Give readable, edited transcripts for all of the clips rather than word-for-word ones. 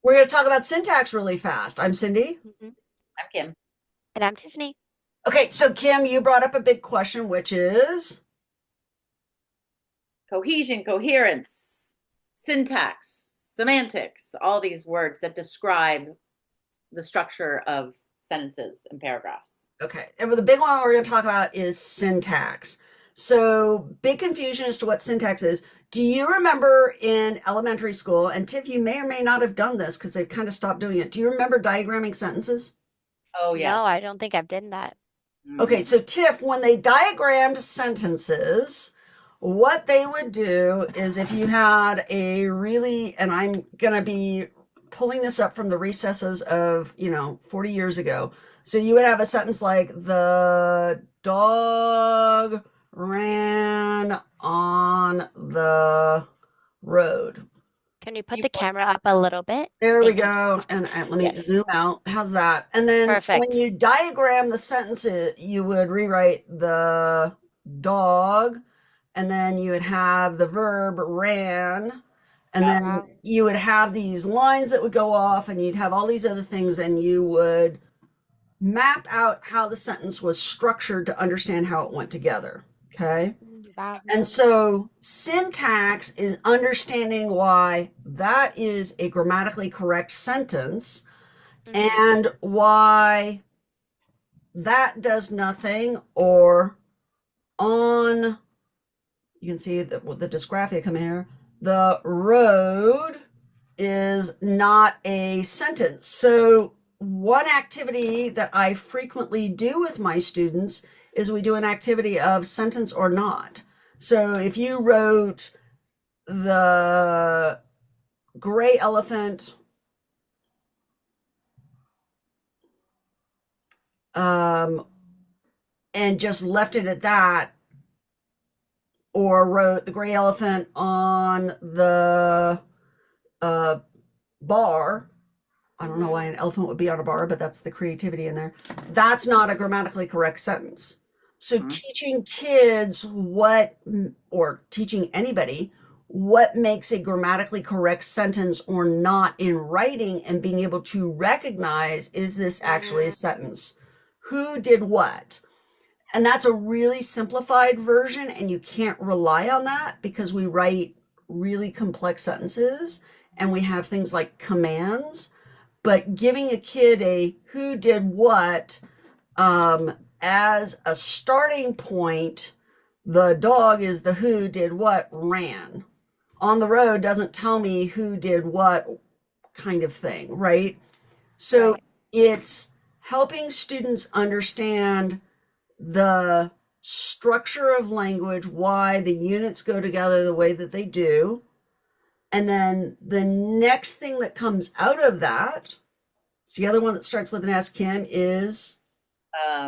We're going to talk about syntax really fast. I'm Cindy. Hmm. I'm Kim. And I'm Tiffany. Okay, so Kim, you brought up a big question, which is Cohesion, coherence, syntax, semantics, all these words that describe the structure of sentences and paragraphs. okay. And the big one we're going to talk about is syntax. So, big confusion as to what syntax is. Do you remember in elementary school, and Tiff, you may or may not have done this because they've kind of stopped doing it. Do you remember diagramming sentences? Oh, No, I yes. don't think I've done that. Okay, Mhm. so Tiff, when they diagrammed sentences, what they would do is if you had a really, and I'm going to be pulling this up from the recesses of, 40 years ago. So you would have a sentence like, the dog ran on the road. Can you put You the want camera up a little bit? There we Thank you. go. And let me Yes. zoom out. How's that? And then when Perfect. you diagram the sentences, you would rewrite the dog, and then you would have the verb ran, and yeah, then you would have these lines that would go off, and you'd have all these other things, and you would map out how the sentence was structured to understand how it went together. Okay. Wow. And so syntax is understanding why that is a grammatically correct sentence Hmm. and why that does nothing, or on, you can see that with the dysgraphia coming here, the road is not a sentence. So one activity that I frequently do with my students is we do an activity of sentence or not. So if you wrote the gray elephant um, and just left it at that, or wrote the gray elephant on the uh, bar. I don't know Hmm. why an elephant would be on a bar, but that's the creativity in there. That's not a grammatically correct sentence. So mhm. teaching kids what, or teaching anybody, what makes a grammatically correct sentence or not in writing, and being able to recognize, is this actually a Hmm. sentence? Who did what? And that's a really simplified version, and you can't rely on that because we write really complex sentences and we have things like commands. But giving a kid a who did what, as a starting point, the dog is the who did what ran. On the road doesn't tell me who did what, kind of thing, right? So Right. it's helping students understand the structure of language, why the units go together the way that they do. And then the next thing that comes out of that, it's the other one that starts with an S, Kim, is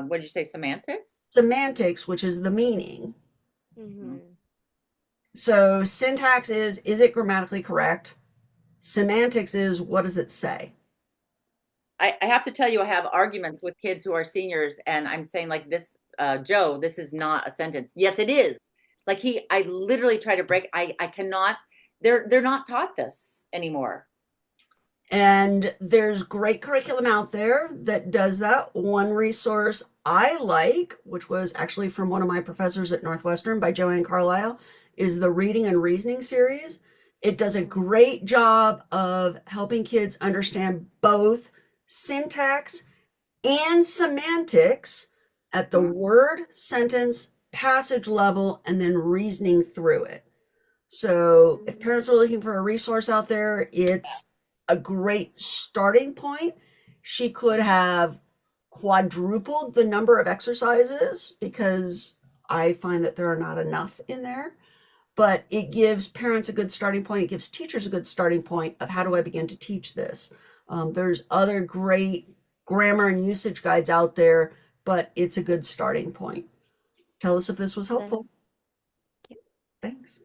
What did you say? Semantics? semantics, which is the meaning. Mhm. Hmm. So syntax is it grammatically correct? Semantics is, what does it say? I have to tell you, I have arguments with kids who are seniors, and I'm saying like this, Joe, this is not a sentence. Yes, it is. Like I literally try to break. I cannot. They're not taught this anymore. And there's great curriculum out there that does that. One resource I like, which was actually from one of my professors at Northwestern by Joanne Carlisle, is the Reading and Reasoning series. It does a Hmm. great job of helping kids understand both syntax and semantics at the Mhm. word, sentence, passage level, and then reasoning through it. So if parents are looking for a resource out there, it's a great starting point. She could have quadrupled the number of exercises because I find that there are not enough in there. But it gives parents a good starting point. It gives teachers a good starting point of, how do I begin to teach this? There's other great grammar and usage guides out there, but it's a good starting point. Tell us if this was Thank helpful. you. Thanks.